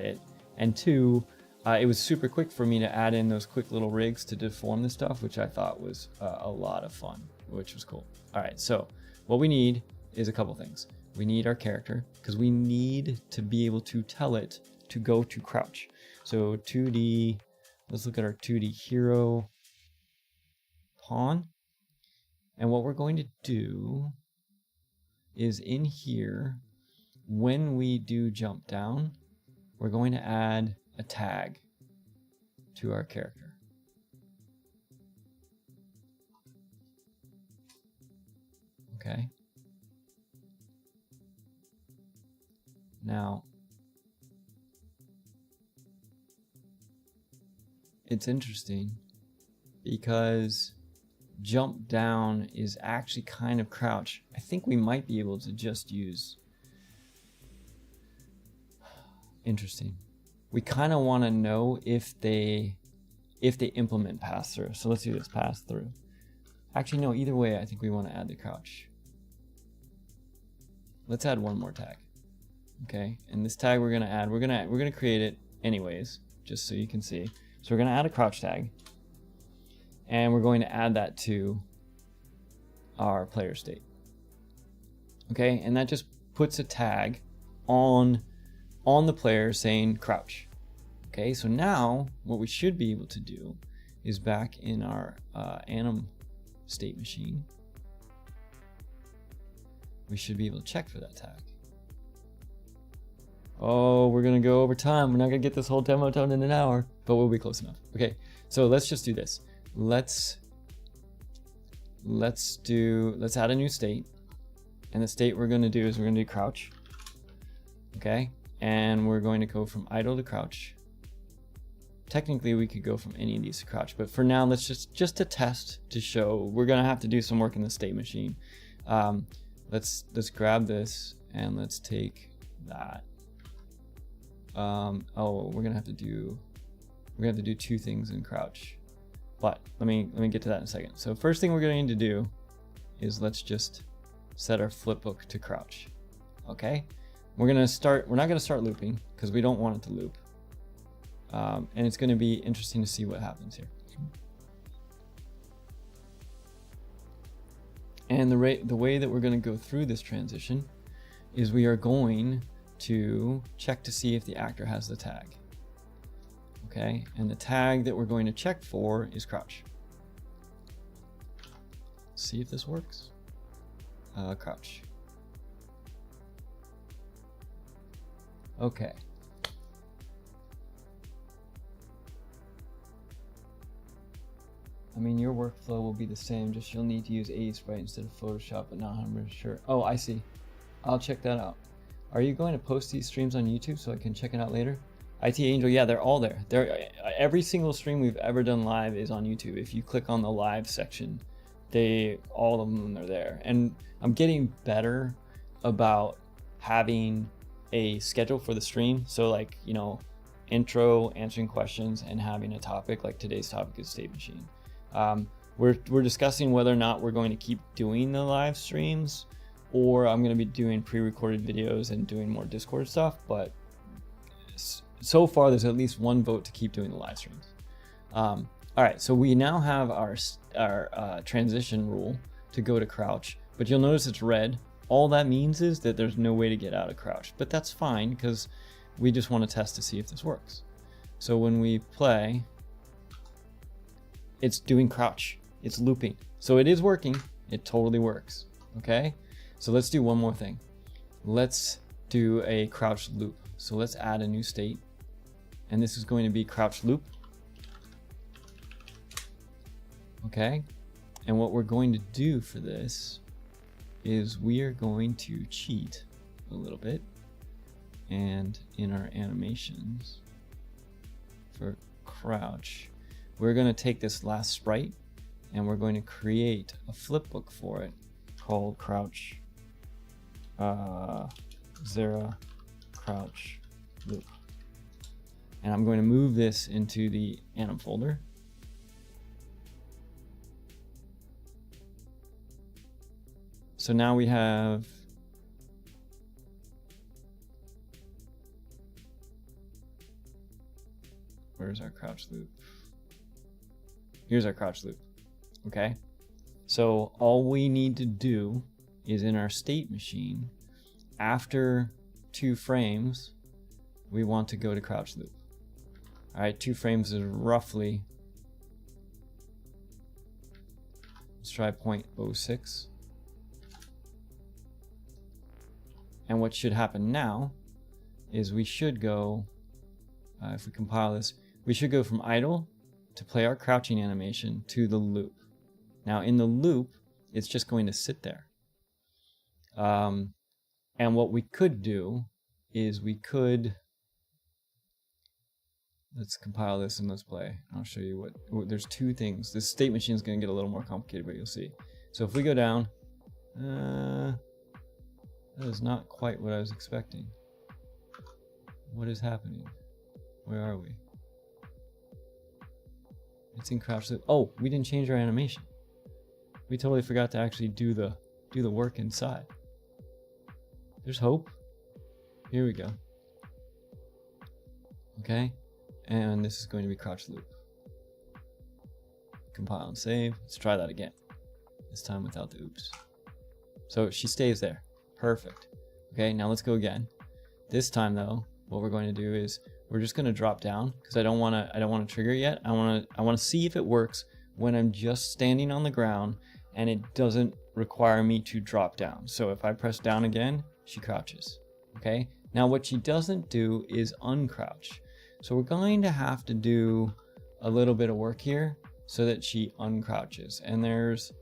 it, and two, it was super quick for me to add in those quick little rigs to deform the stuff, which I thought was a lot of fun, which was cool. All right, so what we need is a couple things. We need our character because we need to be able to tell it to go to crouch. So 2D, let's look at our 2D hero pawn. And what we're going to do is in here, when we do jump down, we're going to add a tag to our character. Okay. Now, it's interesting because jump down is actually kind of crouch. I think we might be able to just use, interesting. We kind of want to know if they implement pass through. So let's do this pass through. Actually, no, either way, I think we want to add the crouch. Let's add one more tag. Okay, and this tag we're gonna add, we're gonna create it anyways, just so you can see. So we're gonna add a crouch tag, and we're going to add that to our player state. Okay, and that just puts a tag on the player saying crouch. Okay, so now what we should be able to do is back in our Anim state machine, we should be able to check for that tag. Oh, we're gonna go over time. We're not gonna get this whole demo done in an hour, but we'll be close enough. Okay, so let's just do this. Let's add a new state, and the state we're gonna do is we're gonna do crouch. Okay, and we're going to go from idle to crouch. technically we could go from any of these to crouch, but for now, let's just to test, to show, we're gonna have to do some work in the state machine. Let's grab this and let's take that. Oh, we're gonna have to do two things in crouch, but let me get to that in a second. So first thing we're going to need to do is let's just set our flipbook to crouch. Okay, we're not going to start looping because we don't want it to loop. And it's going to be interesting to see what happens here. And the way that we're going to go through this transition is we are going to check to see if the actor has the tag. Okay, and the tag that we're going to check for is crouch. See if this works. Crouch. Okay. I mean, your workflow will be the same, just you'll need to use Sprite instead of Photoshop, but not 100% sure. Oh, I see. I'll check that out. Are you going to post these streams on YouTube so I can check it out later? IT Angel, yeah, they're all there. Every single stream we've ever done live is on YouTube. If you click on the live section, all of them are there. And I'm getting better about having a schedule for the stream. So like, you know, intro, answering questions, and having a topic. Like today's topic is state machine. We're discussing whether or not we're going to keep doing the live streams, or I'm going to be doing pre-recorded videos and doing more Discord stuff. But so far, there's at least one vote to keep doing the live streams. All right, so we now have our transition rule to go to crouch, but you'll notice it's red. All that means is that there's no way to get out of crouch, but that's fine because we just want to test to see if this works. So when we play, it's doing crouch, it's looping. So it is working, it totally works, okay? So let's do one more thing. Let's do a crouch loop. So let's add a new state, and this is going to be crouch loop. Okay, and what we're going to do for this is we are going to cheat a little bit, and in our animations for crouch, we're going to take this last sprite and we're going to create a flipbook for it called crouch Zera crouch loop. And I'm going to move this into the Anim folder. So now we have where's our crouch loop? Here's our crouch loop. Okay. So all we need to do is in our state machine, after 2 frames, we want to go to crouch loop. All right, 2 frames is roughly, let's try 0.06. And what should happen now is we should go, if we compile this, we should go from idle to play our crouching animation to the loop. Now in the loop, it's just going to sit there. And what we could do is we could, let's compile this and let's play. I'll show you what there's 2 things. This state machine is going to get a little more complicated, but you'll see. So if we go down, that is not quite what I was expecting. What is happening? Where are we? It's in crouch loop. Oh, we didn't change our animation. We totally forgot to actually do the work inside. There's hope. Here we go. Okay, and this is going to be crouch loop. Compile and save. Let's try that again. This time without the oops. So she stays there. Perfect. Okay, now let's go again. This time though, what we're going to do is we're just going to drop down because I don't want to trigger it yet. I want to see if it works when I'm just standing on the ground and it doesn't require me to drop down. So if I press down again, she crouches. Okay, now what she doesn't do is uncrouch. So we're going to have to do a little bit of work here so that she uncrouches. And there's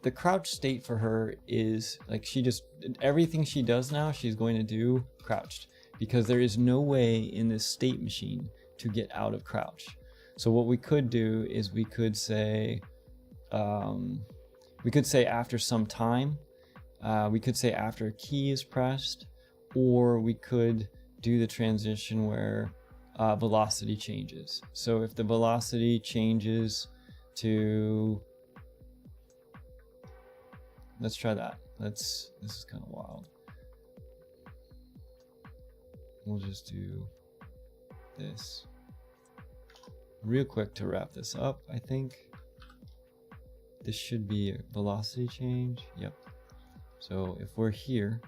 the crouch state for her is like everything she does now, she's going to do crouched, because there is no way in this state machine to get out of crouch. So what we could do is we could say after some time, we could say after a key is pressed, or we could do the transition where velocity changes. So if the velocity changes to, let's try that. This is kind of wild. We'll just do this real quick to wrap this up. I think this should be a velocity change. Yep. So if we're here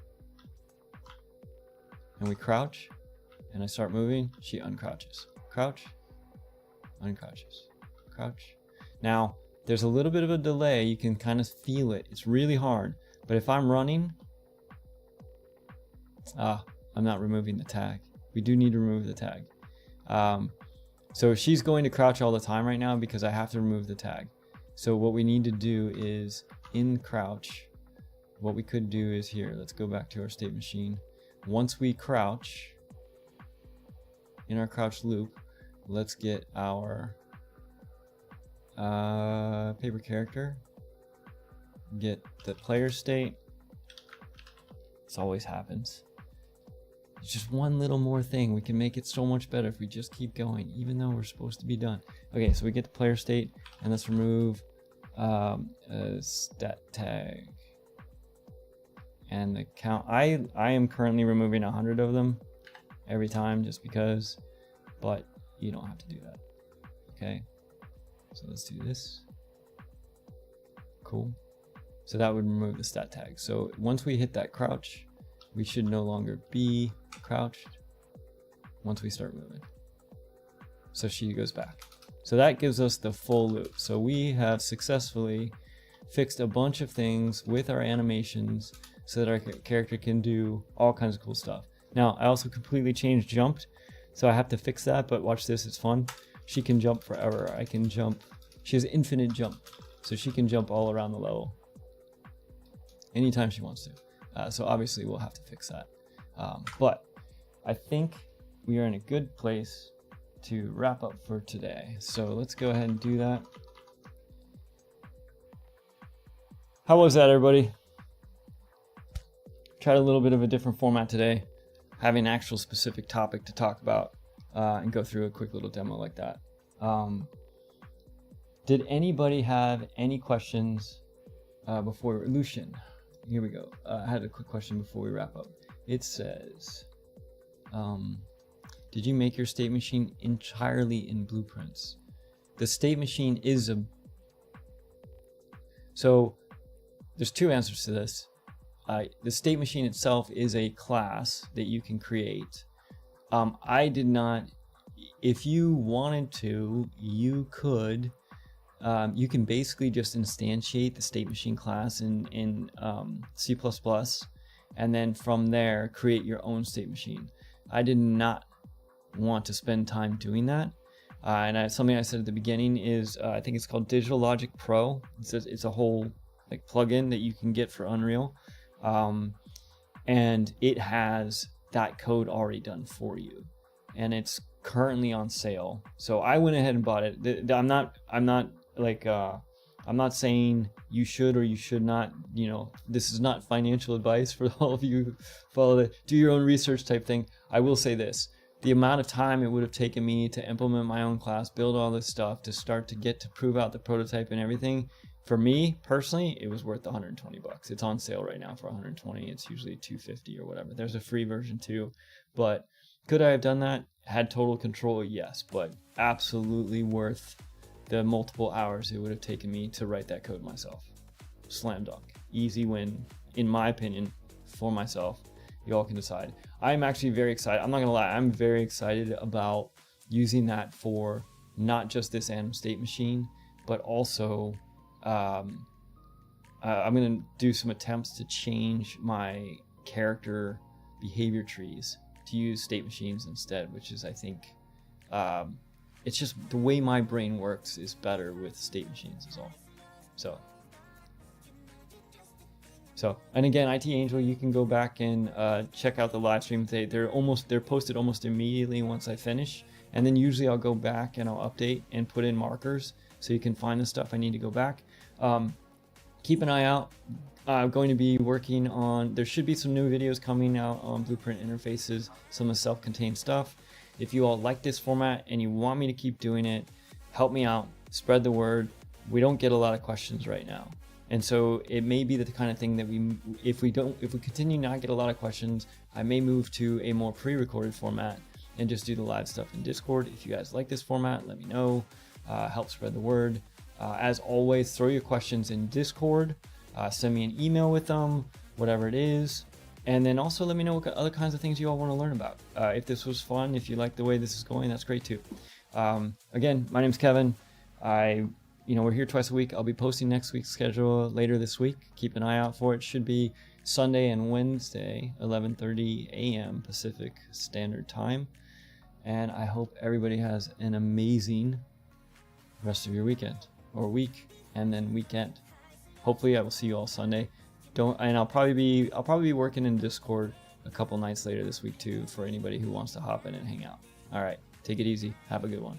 and we crouch and I start moving, she uncrouches. Crouch, uncrouches, crouch. Now there's a little bit of a delay. You can kind of feel it. It's really hard. But if I'm running, I'm not removing the tag. We do need to remove the tag. So she's going to crouch all the time right now because I have to remove the tag. So what we need to do is in crouch, what we could do is here, let's go back to our state machine. Once we crouch, in our crouch loop, let's get our paper character, get the player state. This always happens. It's just one little more thing. We can make it so much better if we just keep going, even though we're supposed to be done. Okay, so we get the player state, and let's remove a stat tag. And the count, I am currently removing 100 of them every time just because, but you don't have to do that. Okay, so let's do this. Cool. So that would remove the stat tag. So once we hit that crouch, we should no longer be crouched once we start moving. So she goes back. So that gives us the full loop. So we have successfully fixed a bunch of things with our animations so that our character can do all kinds of cool stuff. Now, I also completely changed jumped, so I have to fix that, but watch this, it's fun. She can jump forever. I can jump. She has infinite jump, so she can jump all around the level anytime she wants to. So obviously we'll have to fix that. But I think we are in a good place to wrap up for today. So let's go ahead and do that. How was that, everybody? Tried a little bit of a different format today, having an actual specific topic to talk about and go through a quick little demo like that. Did anybody have any questions before Lucian? Here we go. I had a quick question before we wrap up. It says, did you make your state machine entirely in blueprints? The state machine is a... So there's two answers to this. The state machine itself is a class that you can create. I did not... If you wanted to, you could... you can basically just instantiate the state machine class in C++, and then from there create your own state machine. I did not want to spend time doing that, and something I said at the beginning is I think it's called Digital Logic Pro. It's a whole like plugin that you can get for Unreal, and it has that code already done for you, and it's currently on sale. So I went ahead and bought it. I'm not saying you should or you should not, you know, this is not financial advice for all of you, follow the do your own research type thing. I will say this, the amount of time it would have taken me to implement my own class, build all this stuff, to start to get to prove out the prototype and everything, for me personally, it was worth the 120 bucks. It's on sale right now for 120. It's usually 250 or whatever. There's a free version too, but could I have done that? Had total control? Yes, but absolutely worth the multiple hours it would have taken me to write that code myself. Slam dunk. Easy win, in my opinion, for myself. You all can decide. I'm actually very excited. I'm not gonna lie, I'm very excited about using that for not just this Anim state machine, but also I'm gonna do some attempts to change my character behavior trees to use state machines instead, which is, I think, it's just the way my brain works is better with state machines is all. So, and again, IT Angel, you can go back and check out the live stream. They're posted almost immediately once I finish, And then usually I'll go back and I'll update and put in markers so you can find the stuff I need to go back. Keep an eye out. I'm going to be working on, there should be some new videos coming out on blueprint interfaces, some of the self-contained stuff. If you all like this format and you want me to keep doing it, help me out, spread the word. We don't get a lot of questions right now. And so it may be the kind of thing that if we continue not get a lot of questions, I may move to a more pre-recorded format and just do the live stuff in Discord. If you guys like this format, let me know, help spread the word. As always, throw your questions in Discord, send me an email with them, whatever it is. And then also let me know what other kinds of things you all want to learn about. If this was fun, if you like the way this is going, that's great too. Again, my name's Kevin. We're here twice a week. I'll be posting next week's schedule later this week. Keep an eye out for it. Should be Sunday and Wednesday, 11:30 a.m. Pacific Standard Time. And I hope everybody has an amazing rest of your weekend or week and then weekend. Hopefully I will see you all Sunday. I'll probably be working in Discord a couple nights later this week too for anybody who wants to hop in and hang out. All right, take it easy. Have a good one.